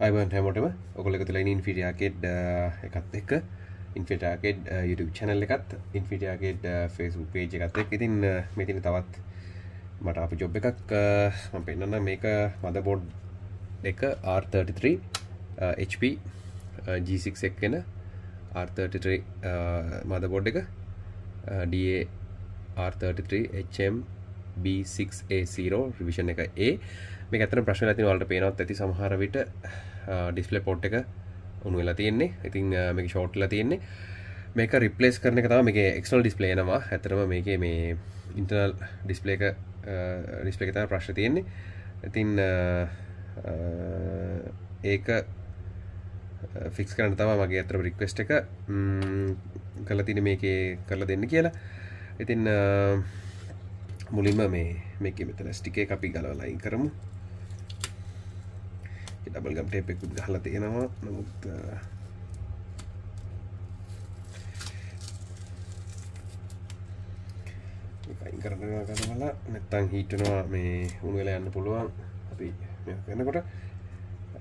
අයිබන් හැමෝටම ඔයගොල්ලෝ එකතු වෙලා ඉන්නේ ඉන්ෆිනිටි ආකේඩ් එකත් එක්ක ඉන්ෆිනිටි ආකේඩ් YouTube channel එකත් ඉන්ෆිනිටි ආකේඩ් Facebook page එකත් එක්ක. ඉතින් මේ තියෙන තවත් මට ආපු ජොබ් එකක් මම පෙන්නන්න. මේක motherboard එක R33 HP G6 එක එන R33 motherboard එක DA R33Hmb6A0 revision එක A. මේක ඇත්තටම ප්‍රශ්න නැතිව ඔයාලට පේනවත් ඇති සමහර විට ඩිස්ප්ලේ පෝට් එක උණු වෙලා තියෙන්නේ. ඉතින් මේක ෂෝට් වෙලා තියෙන්නේ. මේක රිප්ලේස් කරන එක තමයි මේකේ එක්ස්ටර්නල් ඩිස්ප්ලේ එනවා. ඇත්තටම මේකේ මේ ඉන්ටර්නල් ඩිස්ප්ලේ එක තමයි ප්‍රශ්න තියෙන්නේ. ඉතින් ඒක ෆික්ස් කරන්න තමයි මගේ අතට රික්වෙස්ට් එක කරලා තියෙන්නේ මේකේ කරලා දෙන්න කියලා. ඉතින් මුලින්ම මේකේ මෙතන ස්ටික් එක අපි ගලවලා අයින් කරමු. डबल गम टेप එකක් ගහලා තියෙනවා. නමුත් මේක අයින් කරනවා ගලවලා නැත්තම් හීට් වෙනවා මේ උණු වෙලා යන්න පුළුවන්. අපි මේක කරනකොට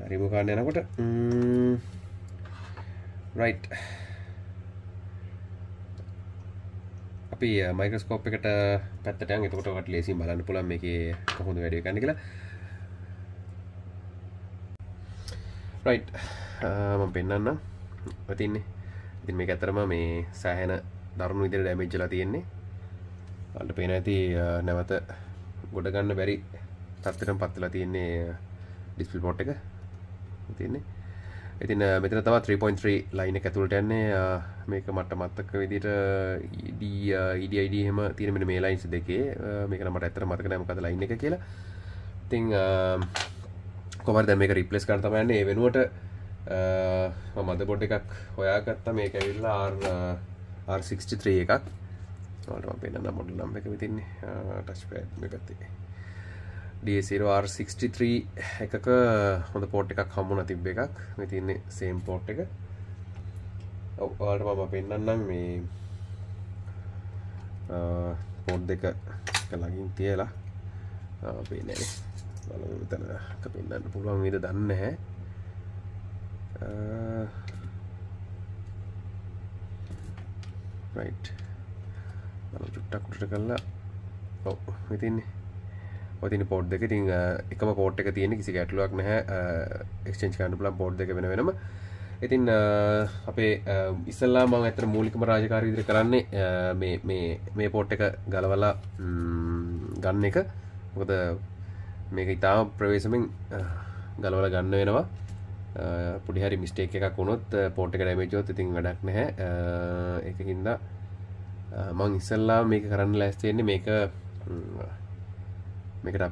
රිමූව් කරන්න යනකොට රයිට් අපි මයික්‍රොස්කෝප් එකට පැත්තට යන්. එතකොට ඔයාලට ලේසියෙන් බලන්න පුළුවන් මේකේ කොහොමද වැඩේ කරන්නේ කියලා. රයිට් මම පෙන්නන්නම්. ඉතින් මේක ඇත්තරම මේ සෑහෙන දරුණු විදිහට ඩැමේජ් වෙලා තියෙන්නේ. ඔයාලට පේන ඇති නැවත ගොඩ ගන්න බැරි තත්ත්වයකට පත් වෙලා තියෙන්නේ ඩිස්ප්ලේ පෝට් එක. ඉතින් මෙතන තව 3.3 ලයින් එක ඇතුළට යන්නේ. මේක මට මතක විදිහට EDID එහෙම තියෙන මෙන්න මේ ලයින්ස් දෙකේ. මේක නම් මට ඇත්තට මතක නැහැ මොකද ලයින් එක කියලා. ඉතින් කොහමද දැන් මේක රිප්ලේස් කරන්න තමයි යන්නේ. ඒ වෙනුවට මම මදර්බෝඩ් එකක් හොයාගත්තා. මේක ඇවිල්ලා R33 එකක්. ඔයාලට මම පෙන්නන්න මොඩල් නම්බර් එක මෙතන ටච් පැඩ් මේ පැත්තේ. DA0 R33 එකක හොඳ පෝට් එකක් හම්බුණා තිබ්බ එකක්. මේ තියෙන්නේ සේම් පෝට් එක. ඔව් ඔයාලට මම පෙන්නන්නම් මේ පෝට් දෙක ළඟින් තියලා පේන්නේ නේ. බලමු මෙතන කපෙන්නන්න පුළුවන් වේද දන්නේ නැහැ. රයිට් බලමු චුට්ටක් උඩට කරලා. ඔව් මෙතින්නේ ඔය තියෙන පෝට් දෙක. ඉතින් එකම පෝට් එක තියෙන්නේ කිසි ගැටලුවක් නැහැ. එක්ස්චේන්ජ් කරන්න පුළුවන් පෝට් දෙක වෙන වෙනම. ඉතින් අපේ ඉස්සල්ලා මම ඇත්තට මූලිකම රාජකාරිය විදිහට කරන්නේ මේ පෝට් එක ගලවලා ගන්න එක. මොකද මේක ඉතාම ප්‍රවේශමෙන් ගලවලා ගන්න වෙනවා. පොඩි හරි මිස්ටේක් එකක් වුණොත් පෝට් එක ඩැමේජ් වුණොත් ඉතින් වැඩක් නැහැ. ඒකකින්ද මම ඉස්සල්ලා මේක කරන්න ලෑස්ති වෙන්නේ මේකට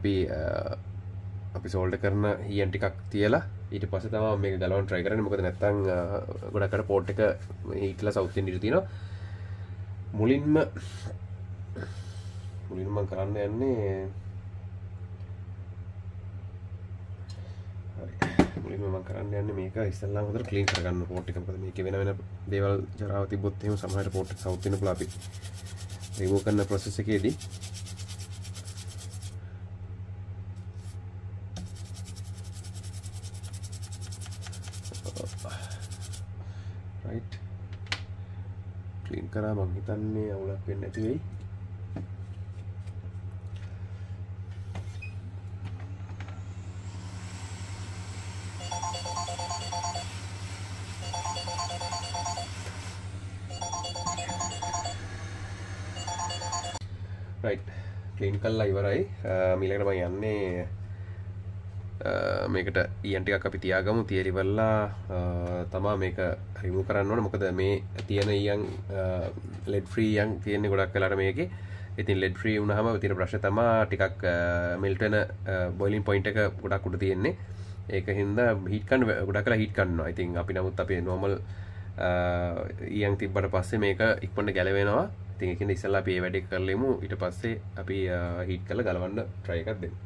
අපි සෝල්ඩර් කරන හීයන් ටිකක් තියලා ඊට පස්සේ තමයි මේක ගලවන්න try කරන්නේ. මොකද නැත්තම් ගොඩක් අර පෝට් එක හීට්ලා සවුත් වෙන්න ඉඩ තියෙනවා. මුලින්ම මම කරන්න යන්නේ මේක ඉස්සෙල්ලාම හොඳට ක්ලීන් කරගන්න පෝට් එක. මොකද මේකේ වෙන දේවල් ජරාව තිබ්බොත් එහෙම සමහරට පෝට් එක සවුත් වෙන්න පුළුවන්. අපි රිමූව් කරන process එකේදී රයිට් ක්ලීන් කරා. මම හිතන්නේ අවුලක් වෙන්නේ නැති වෙයි. රයිට් ක්ලීන් කරලා ඉවරයි. ඊළඟට මම යන්නේ මේකට ඊයන් ටිකක් අපි තියාගමු. තියලා ඉවරලා තමා මේක රිමූව් කරන්න ඕනේ. මොකද මේ තියෙන ඊයන් LED free ඊයන් තියෙන්නේ ගොඩක් වෙලාට මේකේ. ඉතින් LED free වුණාම තියෙන ප්‍රශ්නේ තමයි ටිකක් මෙල්ට් වෙන බොයිලින් පොයින්ට් එක ගොඩක් උඩ තියෙන්නේ. ඒක හින්දා හීට් ගන්න ගොඩක් වෙලා හීට් ගන්නවා. ඉතින් අපි නමුත් අපේ normal ඊයන් තිබ්බට පස්සේ මේක ඉක්මනට ගැලවෙනවා. ඉතින් ඒකින්ද ඉස්සෙල්ලා අපි මේ වැඩේ කරලෙමු. ඊට පස්සේ අපි හීට් කරලා ගලවන්න try එකක් දෙමු.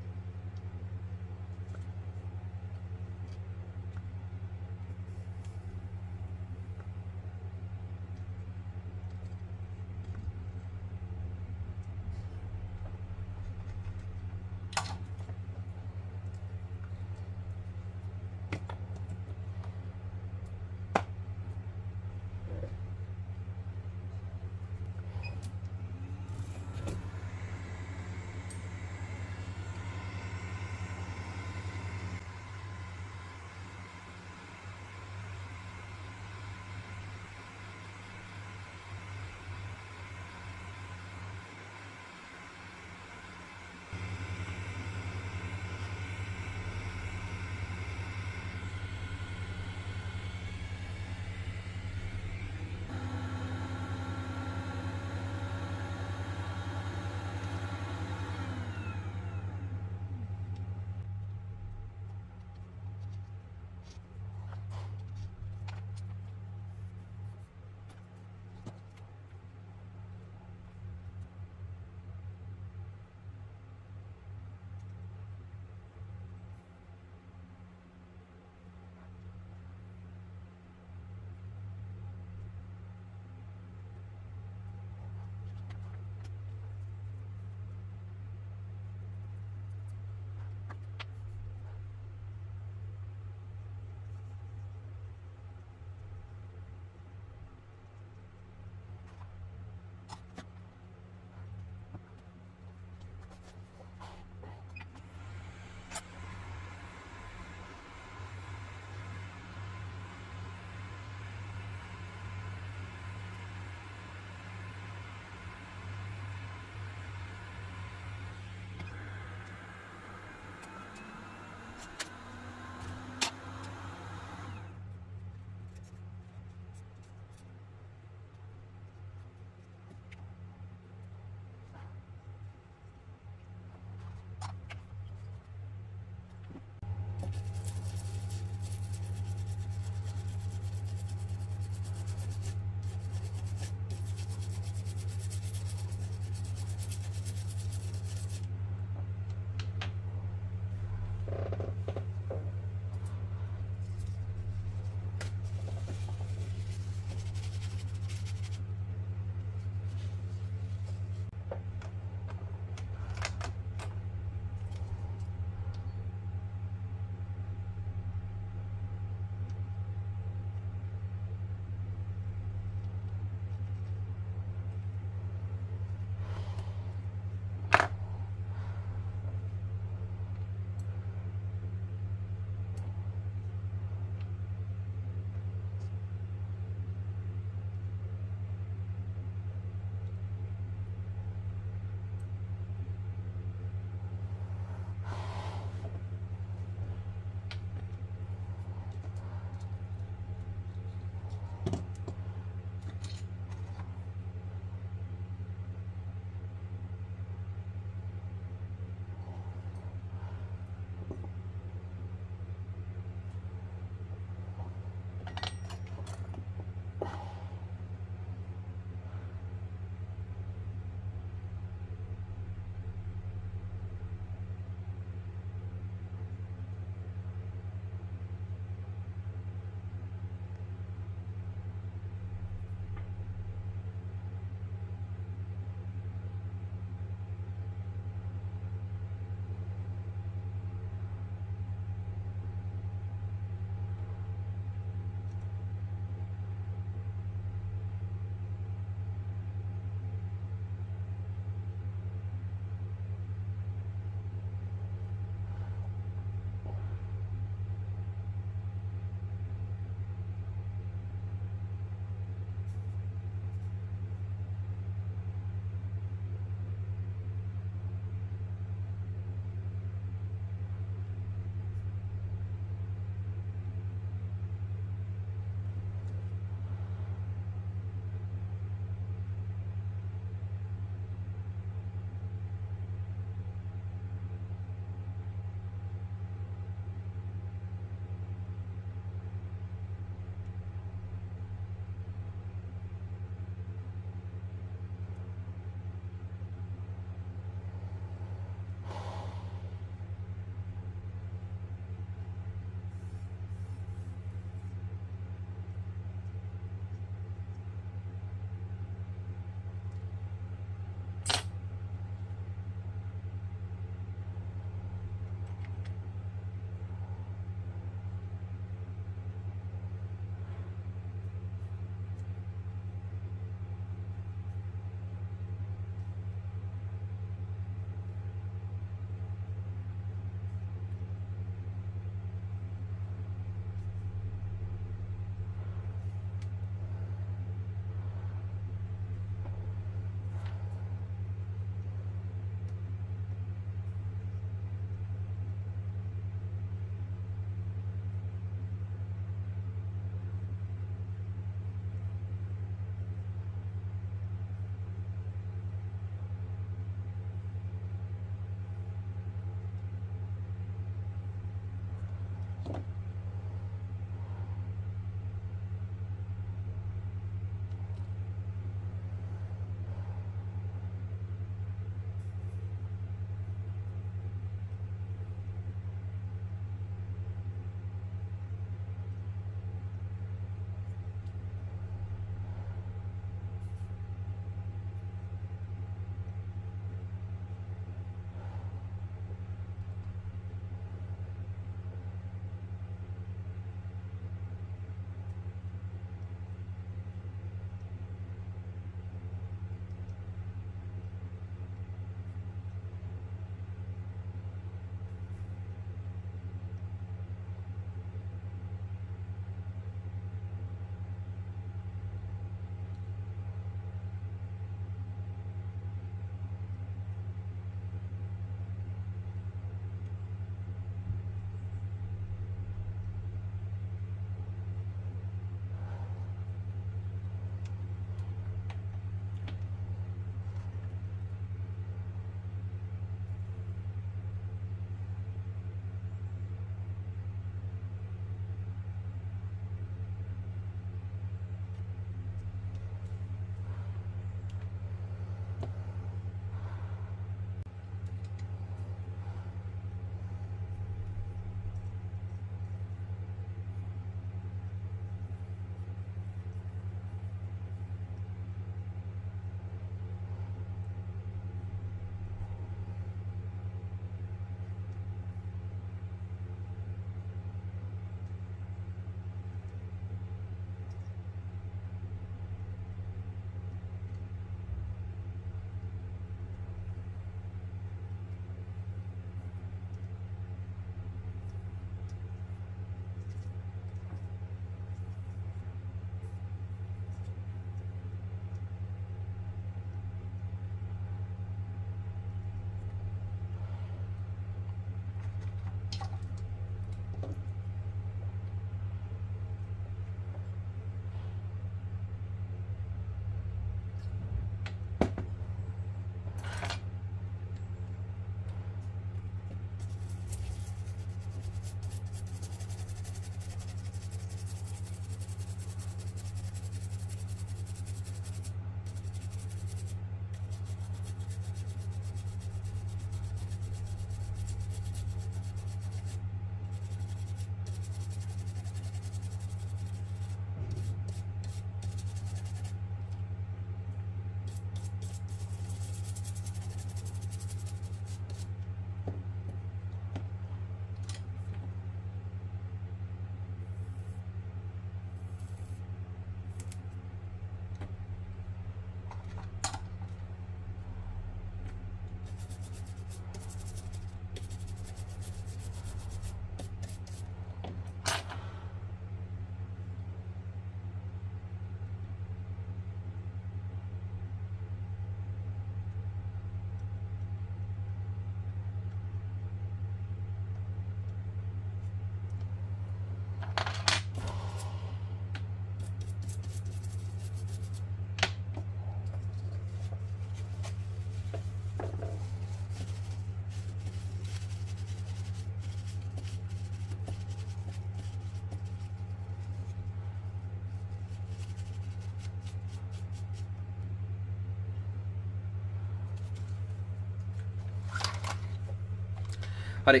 හරි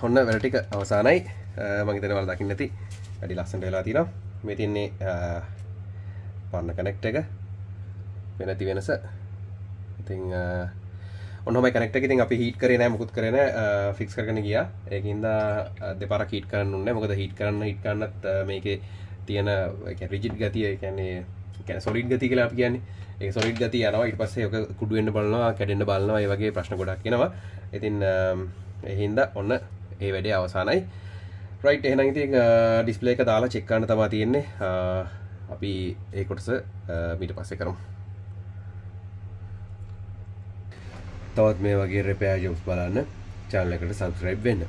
ඔන්න වැඩ ටික අවසానයි මම හිතන්නේ ඔයාලා දකින්න ඇති වැඩි ලස්සනට වෙලා තියෙනවා මේ තියන්නේ පරණ කනෙක්ට් එක වෙන නැති වෙනස ඉතින් ඔන්නමයි කනෙක්ට් එක ඉතින් අපි හීට් කරේ නැහැ මොකුත් කරේ නැහැ ෆික්ස් කරගෙන ගියා ඒකින්ද දෙපාරක් හීට් කරන්න ඕනේ මොකද හීට් කරන්නත් මේකේ තියෙන රිජිඩ් ගතිය ඒ කියන්නේ සොලිඩ් ගතිය කියලා අපි කියන්නේ ඒක සොලිඩ් ගතිය යනවා ඊට පස්සේ ඔක කුඩු වෙන්න බලනවා කැඩෙන්න බලනවා ඒ වගේ ප්‍රශ්න ගොඩක් එනවා ඉතින් ඒ හින්දා ඔන්න ඒ වැඩේ අවසానයි රයිට් එහෙනම් ඉතින් ඩිස්ප්ලේ එක දාලා චෙක් කරන්න තමයි තියෙන්නේ අපි ඒ කොටස ඊට පස්සේ කරමු තවත් මේ වගේ රිපෙයාර් ජොබ්ස් බලන්න channel එකට subscribe වෙන්න